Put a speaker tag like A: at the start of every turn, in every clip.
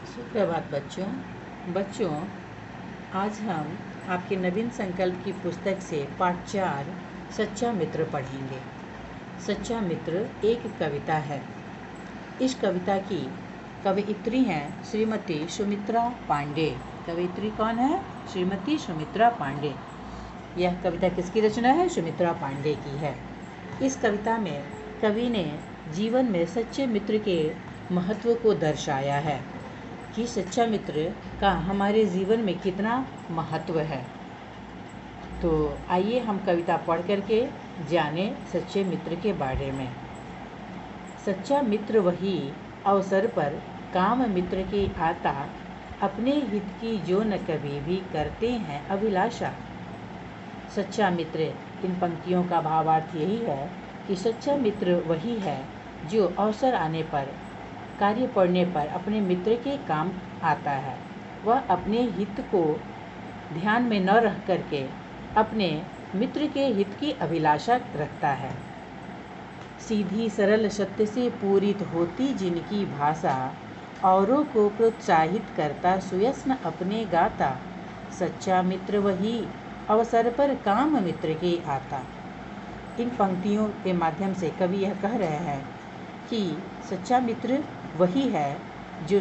A: सुप्रभात बच्चों, आज हम आपके नवीन संकल्प की पुस्तक से पाठ 4 सच्चा मित्र पढ़ेंगे। सच्चा मित्र एक कविता है। इस कविता की कवयित्री हैं श्रीमती सुमित्रा पांडे। कवयित्री कौन है? श्रीमती सुमित्रा पांडे। यह कविता किसकी रचना है? सुमित्रा पांडे की है। इस कविता में कवि ने जीवन में सच्चे मित्र के महत्व को दर्शाया है कि सच्चा मित्र का हमारे जीवन में कितना महत्व है। तो आइए हम कविता पढ़ करके जाने सच्चे मित्र के बारे में। सच्चा मित्र वही अवसर पर काम मित्र के आता, अपने हित की जो न कभी भी करते हैं अभिलाषा। सच्चा मित्र, इन पंक्तियों का भावार्थ यही है कि सच्चा मित्र वही है जो अवसर आने पर, कार्य पड़ने पर अपने मित्र के काम आता है। वह अपने हित को ध्यान में न रख करके अपने मित्र के हित की अभिलाषा रखता है। सीधी सरल सत्य से पूरित होती जिनकी भाषा, औरों को प्रोत्साहित करता सुयस्न अपने गाता। सच्चा मित्र वही अवसर पर काम मित्र के आता। इन पंक्तियों के माध्यम से कवि यह कह रहे हैं कि सच्चा मित्र वही है जो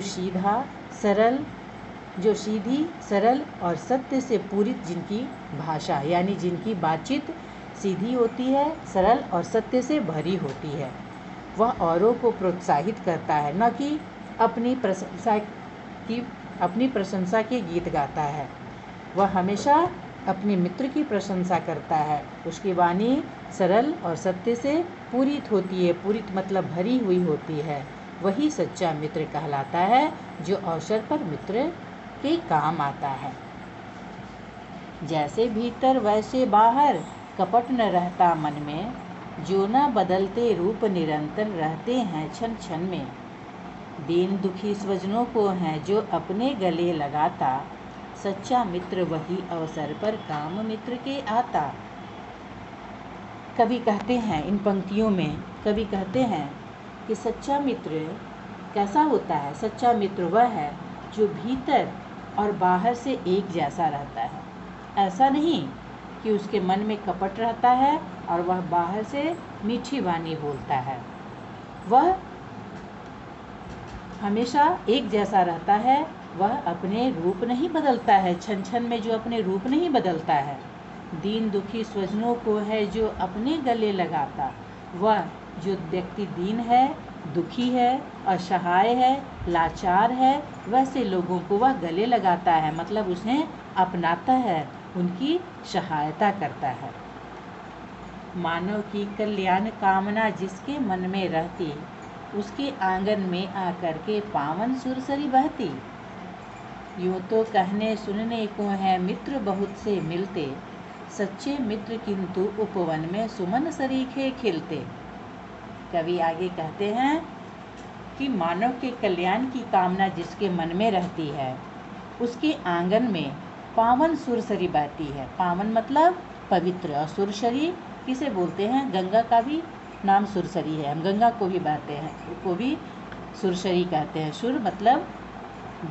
A: सीधी सरल और सत्य से पूरित जिनकी भाषा, यानी जिनकी बातचीत सीधी होती है, सरल और सत्य से भरी होती है। वह औरों को प्रोत्साहित करता है, न कि अपनी प्रशंसा के गीत गाता है। वह हमेशा अपने मित्र की प्रशंसा करता है। उसकी वाणी सरल और सत्य से पूरित होती है। पूरित मतलब भरी हुई होती है। वही सच्चा मित्र कहलाता है जो अवसर पर मित्र के काम आता है। जैसे भीतर वैसे बाहर, कपट न रहता मन में, जो न बदलते रूप निरंतर रहते हैं क्षण क्षण में। दीन दुखी स्वजनों को है जो अपने गले लगाता, सच्चा मित्र वही अवसर पर काम मित्र के आता। कवि कहते हैं, इन पंक्तियों में कवि कहते हैं कि सच्चा मित्र कैसा होता है? सच्चा मित्र वह है जो भीतर और बाहर से एक जैसा रहता है। ऐसा नहीं कि उसके मन में कपट रहता है और वह बाहर से मीठी वाणी बोलता है। वह हमेशा एक जैसा रहता है। वह अपने रूप नहीं बदलता है, क्षण क्षण में जो अपने रूप नहीं बदलता है। दीन दुखी स्वजनों को है जो अपने गले लगाता। वह जो व्यक्ति दीन है, दुखी है, असहाय है, लाचार है, वैसे लोगों को वह गले लगाता है, मतलब उन्हें अपनाता है, उनकी सहायता करता है। मानव की कल्याण कामना जिसके मन में रहती, उसके आंगन में आकर के पावन सुरसरी बहती। यूँ तो कहने सुनने को है मित्र बहुत से मिलते, सच्चे मित्र किंतु उपवन में सुमन सरीखे खिलते। कवि आगे कहते हैं कि मानव के कल्याण की कामना जिसके मन में रहती है, उसके आंगन में पावन सुरसरी बहती है। पावन मतलब पवित्र, और सुरसरी किसे बोलते हैं? गंगा का भी नाम सुरसरी है। हम गंगा को भी बहते हैं, उसको भी सुरसरी कहते हैं। सुर मतलब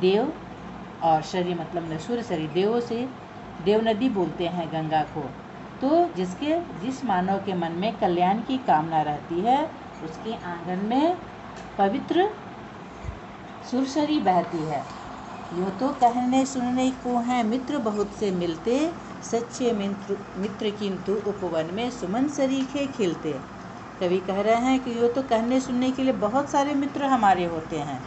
A: देव और शरी मतलब सुरसरी, देवों से देव नदी बोलते हैं गंगा को। तो जिस मानव के मन में कल्याण की कामना रहती है, उसके आंगन में पवित्र सुरसरी बहती है। यूँ तो कहने सुनने को है मित्र बहुत से मिलते, सच्चे मित्र किंतु उपवन में सुमन सरीखे खिलते। कवि कह रहे हैं कि यूँ तो कहने सुनने के लिए बहुत सारे मित्र हमारे होते हैं,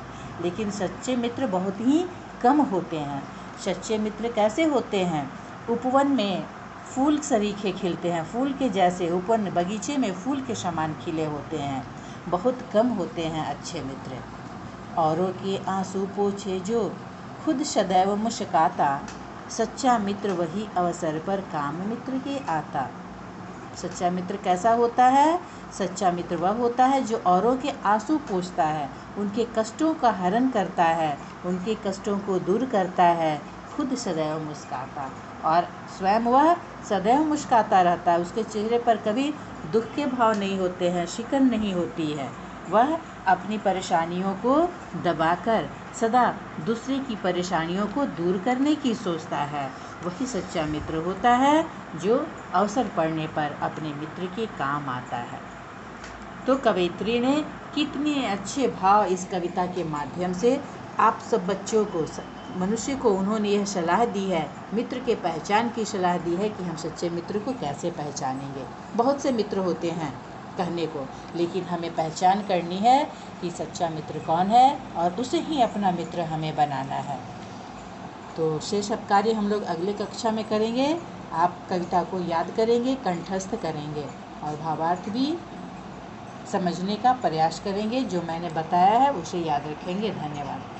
A: लेकिन सच्चे मित्र बहुत ही कम होते हैं। सच्चे मित्र कैसे होते हैं? उपवन में फूल सरीखे खिलते हैं, फूल के जैसे उपवन बगीचे में फूल के समान खिले होते हैं। बहुत कम होते हैं अच्छे मित्र। औरों के आंसू पोछे जो खुद सदैव मुस्काता, सच्चा मित्र वही अवसर पर काम मित्र के आता। सच्चा मित्र कैसा होता है? सच्चा मित्र वह होता है जो औरों के आंसू पोंछता है, उनके कष्टों का हरण करता है, उनके कष्टों को दूर करता है, खुद सदैव मुस्काता, और स्वयं वह सदैव मुस्काता रहता है। उसके चेहरे पर कभी दुख के भाव नहीं होते हैं, शिकन नहीं होती है। वह अपनी परेशानियों को दबाकर सदा दूसरे की परेशानियों को दूर करने की सोचता है, वही सच्चा मित्र होता है जो अवसर पड़ने पर अपने मित्र के काम आता है। तो कवयित्री ने कितने अच्छे भाव इस कविता के माध्यम से आप सब बच्चों को, मनुष्य को उन्होंने यह सलाह दी है, मित्र के पहचान की सलाह दी है कि हम सच्चे मित्र को कैसे पहचानेंगे। बहुत से मित्र होते हैं कहने को, लेकिन हमें पहचान करनी है कि सच्चा मित्र कौन है और उसे ही अपना मित्र हमें बनाना है। तो शेष अब कार्य हम लोग अगले कक्षा में करेंगे। आप कविता को याद करेंगे, कंठस्थ करेंगे और भावार्थ भी समझने का प्रयास करेंगे। जो मैंने बताया है उसे याद रखेंगे। धन्यवाद।